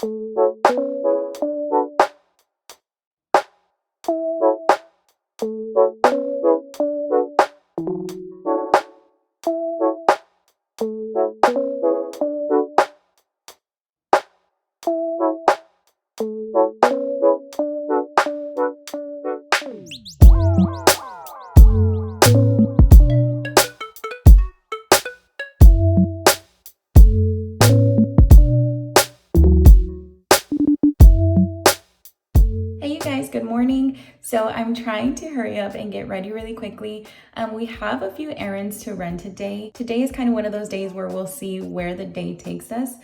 Hey you guys, good morning. So I'm trying to hurry up and get ready really quickly. We have a few errands to run today. Today is kind of one of those days where we'll see where the day takes us.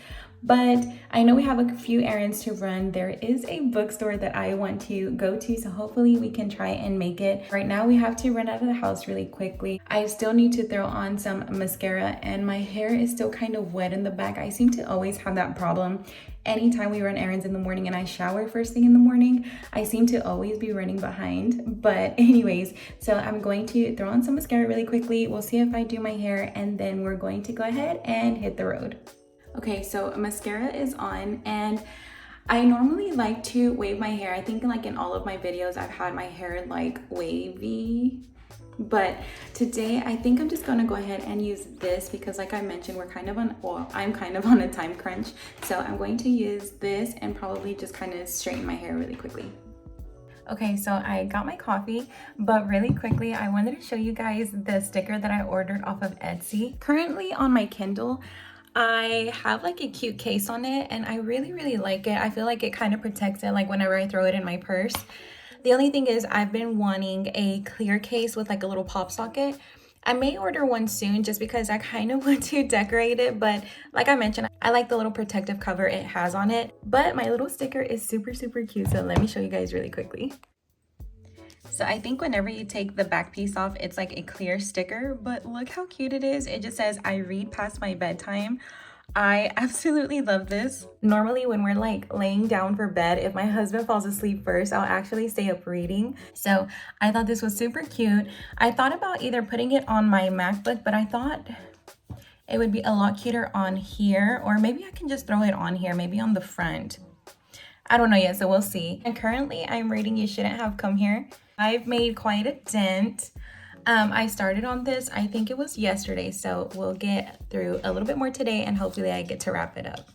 But I know we have a few errands to run. There is a bookstore that I want to go to, so hopefully we can try and make it. Right now we have to run out of the house really quickly. I still need to throw on some mascara and my hair is still kind of wet in the back. I seem to always have that problem. Anytime we run errands in the morning and I shower first thing in the morning, I seem to always be running behind. But anyways, so I'm going to throw on some mascara really quickly. We'll see if I do my hair and then we're going to go ahead and hit the road. Okay, so mascara is on and I normally like to wave my hair. I think like in all of my videos, I've had my hair like wavy. But today I think I'm just gonna go ahead and use this because like I mentioned, I'm kind of on a time crunch. So I'm going to use this and probably just kind of straighten my hair really quickly. Okay, so I got my coffee, but really quickly, I wanted to show you guys the sticker that I ordered off of Etsy. Currently on my Kindle, I have like a cute case on it and I really like it. I feel like it kind of protects it like whenever I throw it in my purse. The only thing is I've been wanting a clear case with like a little pop socket. I may order one soon just because I kind of want to decorate it, but like I mentioned, I like the little protective cover it has on it. But my little sticker is super cute, so let me show you guys really quickly. So I think whenever you take the back piece off, it's like a clear sticker, but look how cute it is. It just says, I read past my bedtime. I absolutely love this. Normally when we're like laying down for bed, if my husband falls asleep first, I'll actually stay up reading. So I thought this was super cute. I thought about either putting it on my MacBook, but I thought it would be a lot cuter on here, or maybe I can just throw it on here, maybe on the front. I don't know yet, so we'll see. And currently I'm reading You Shouldn't Have Come Here. I've made quite a dent. I started on this, I think it was yesterday, so we'll get through a little bit more today and hopefully I get to wrap it up.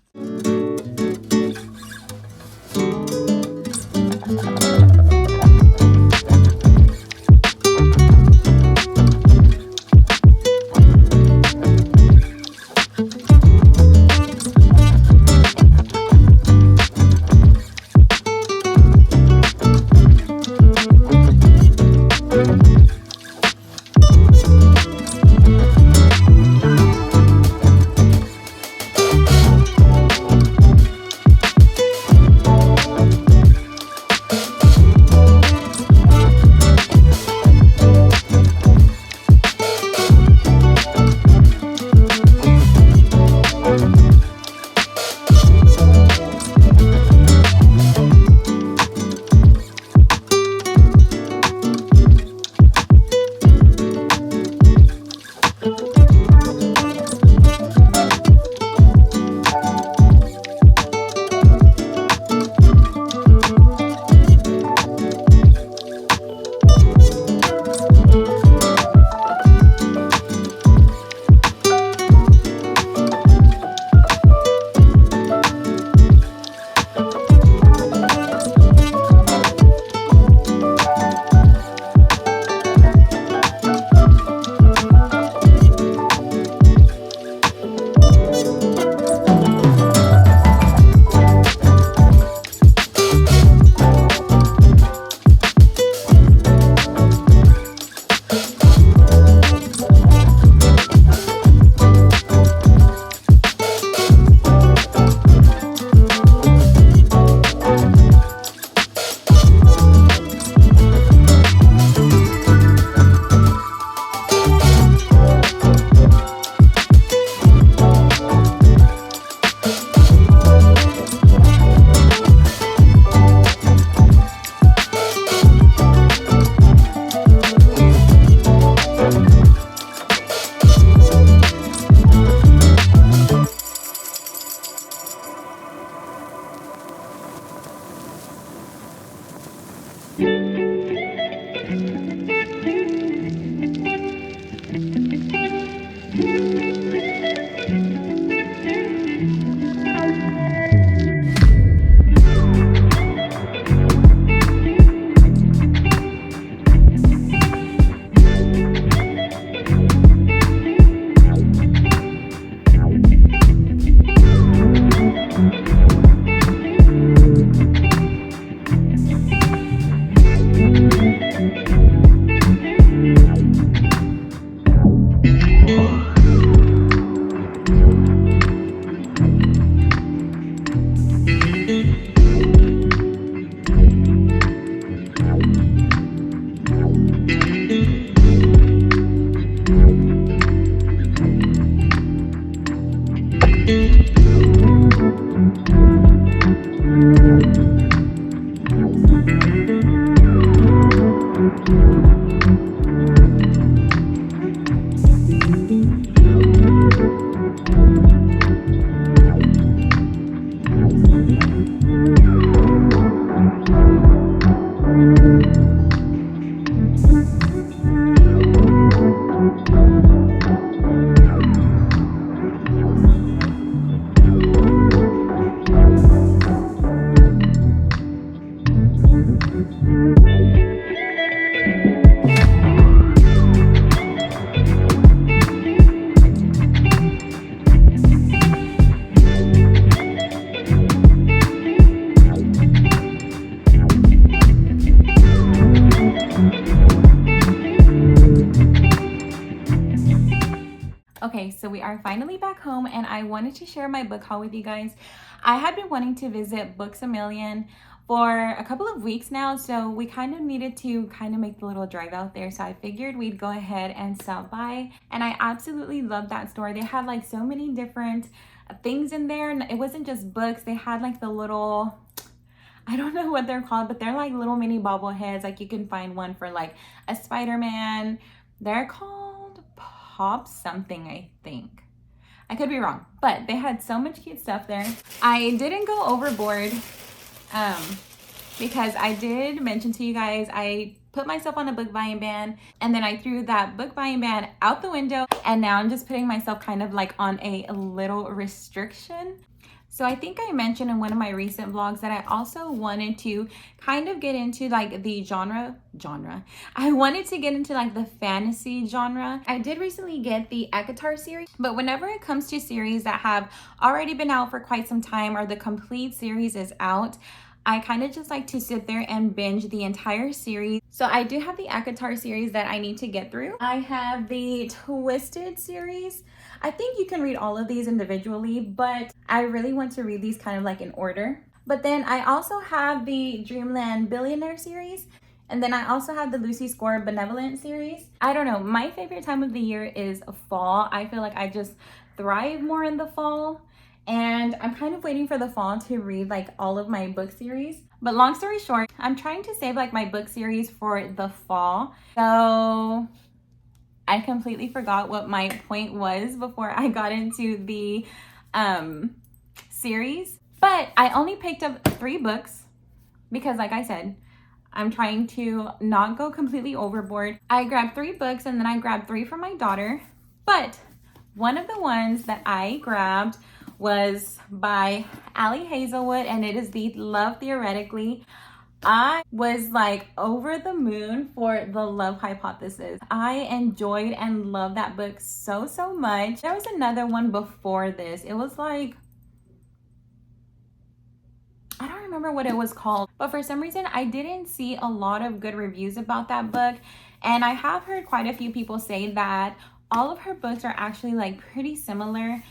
are finally back home and I wanted to share my book haul with you guys. I had been wanting to visit Books A Million for a couple of weeks now, so we kind of needed to make the little drive out there, so I figured we'd go ahead and stop by. And I absolutely loved that store. They had like so many different things in there, and it wasn't just books. They had like the little, I don't know what they're called, but they're like little mini bobbleheads. Like you can find one for like a Spider-Man. They're called Pop something, I think. I could be wrong, but they had so much cute stuff there. I didn't go overboard because I did mention to you guys, I put myself on a book buying ban and then I threw that book buying ban out the window, and now I'm just putting myself kind of like on a little restriction. So I think I mentioned in one of my recent vlogs that I also wanted to kind of get into like the genre. I wanted to get into like the fantasy genre. I did recently get the ACOTAR series, but whenever it comes to series that have already been out for quite some time or the complete series is out, I kind of just like to sit there and binge the entire series. So I do have the ACOTAR series that I need to get through. I have the Twisted series. I think you can read all of these individually, but I really want to read these kind of like in order. But then I also have the Dreamland Billionaire series. And then I also have the Lucy Score Benevolent series. I don't know, my favorite time of the year is fall. I feel like I just thrive more in the fall. And I'm kind of waiting for the fall to read like all of my book series. But long story short, I'm trying to save like my book series for the fall. So I completely forgot what my point was before I got into the series. But I only picked up 3 books because like I said, I'm trying to not go completely overboard. I grabbed 3 books and then I grabbed 3 for my daughter. But one of the ones that I grabbed was by Ali Hazelwood, and it is the Love Theoretically. I was like over the moon for The Love Hypothesis. I enjoyed and loved that book so much. There was another one before this. It was like, I don't remember what it was called, but for some reason I didn't see a lot of good reviews about that book. And I have heard quite a few people say that all of her books are actually like pretty similar.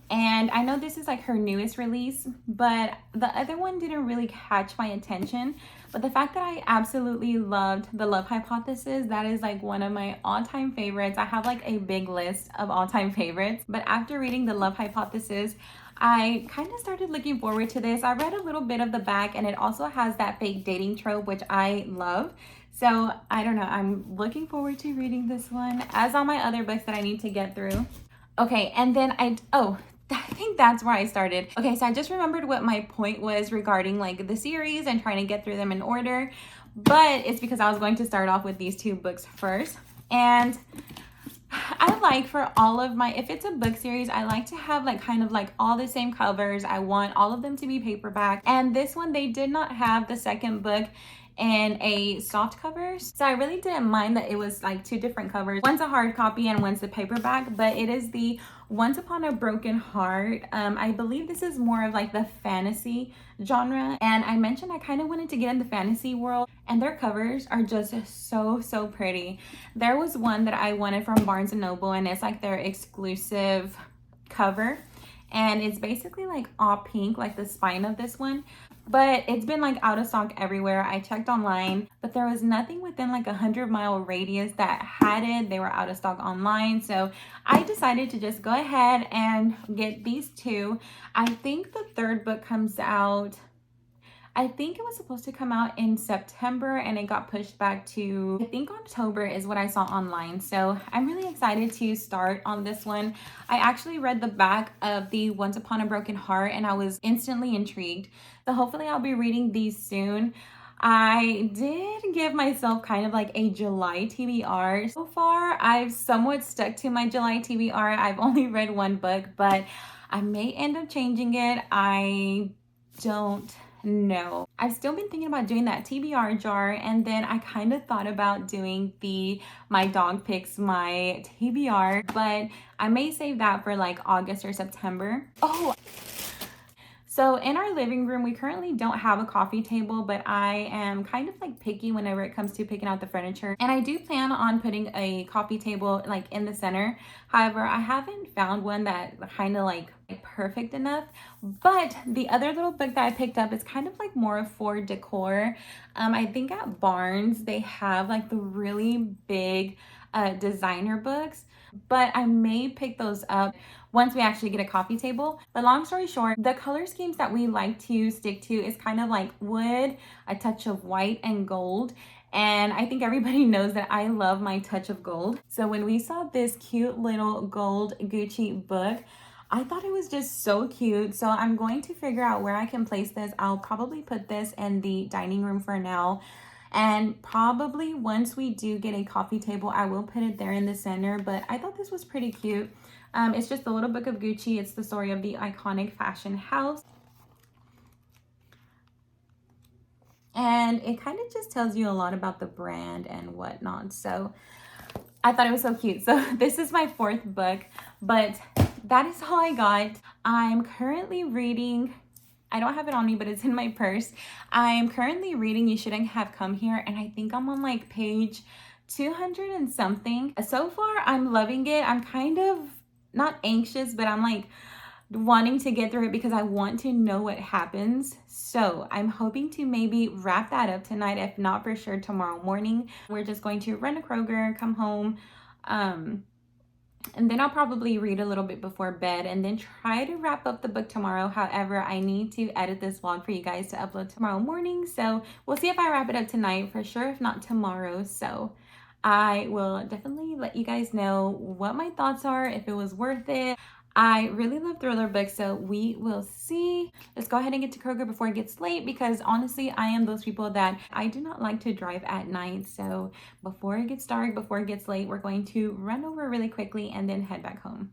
And I know this is like her newest release, but the other one didn't really catch my attention. But the fact that I absolutely loved The Love Hypothesis, that is like one of my all-time favorites. I have like a big list of all-time favorites. But after reading The Love Hypothesis, I kind of started looking forward to this. I read a little bit of the back, and it also has that fake dating trope, which I love. So I don't know, I'm looking forward to reading this one, as all my other books that I need to get through. Okay, and then I think that's where I started. Okay, so I just remembered what my point was regarding like the series and trying to get through them in order, but it's because I was going to start off with these 2 books first. And I like for all of my, if it's a book series, I like to have like kind of like all the same covers. I want all of them to be paperback. And this one, they did not have the second book in a soft cover, so I really didn't mind that it was like 2 different covers. One's a hard copy and one's the paperback, but it is the Once Upon a Broken Heart. I believe this is more of like the fantasy genre, and I mentioned I kind of wanted to get in the fantasy world, and their covers are just so pretty. There was one that I wanted from Barnes & Noble, and it's like their exclusive cover, and it's basically like all pink, like the spine of this one. But it's been like out of stock everywhere. I checked online, but there was nothing within like a 100-mile radius that had it. They were out of stock online. So I decided to just go ahead and get these 2. I think the 3rd book comes out, I think it was supposed to come out in September, and it got pushed back to, I think October is what I saw online. So I'm really excited to start on this one. I actually read the back of the Once Upon a Broken Heart, and I was instantly intrigued. So hopefully I'll be reading these soon. I did give myself kind of like a July TBR. So far, I've somewhat stuck to my July TBR. I've only read 1 book, but I may end up changing it. I don't know. I've still been thinking about doing that TBR jar, and then I kind of thought about doing the My Dog Picks My TBR, but I may save that for like August or September. Oh, So in our living room, we currently don't have a coffee table, but I am kind of like picky whenever it comes to picking out the furniture. And I do plan on putting a coffee table like in the center. However, I haven't found one that kind of like perfect enough. But the other little book that I picked up is kind of like more for decor. I think at Barnes, they have like the really big designer books, but I may pick those up once we actually get a coffee table. But long story short, the color schemes that we like to stick to is kind of like wood, a touch of white and gold. And I think everybody knows that I love my touch of gold. So when we saw this cute little gold Gucci book, I thought it was just so cute. So I'm going to figure out where I can place this. I'll probably put this in the dining room for now. And probably once we do get a coffee table, I will put it there in the center. But I thought this was pretty cute. It's just a little book of Gucci. It's the story of the iconic fashion house. And it kind of just tells you a lot about the brand and whatnot. So I thought it was so cute. So this is my fourth book, but that is all I got. I'm currently reading, I don't have it on me, but it's in my purse. I'm currently reading You Shouldn't Have Come Here, and I think I'm on like page 200 and something. So far, I'm loving it. I'm kind of not anxious, but I'm like wanting to get through it because I want to know what happens. So I'm hoping to maybe wrap that up tonight, if not for sure tomorrow morning. We're just going to run to Kroger, come home, and then I'll probably read a little bit before bed and then try to wrap up the book tomorrow. However, I need to edit this vlog for you guys to upload tomorrow morning. So we'll see if I wrap it up tonight for sure, if not tomorrow. So I will definitely let you guys know what my thoughts are, if it was worth it. I really love thriller books, so we will see. Let's go ahead and get to Kroger before it gets late, because honestly, I am those people that I do not like to drive at night. So before it gets dark, before it gets late, we're going to run over really quickly and then head back home.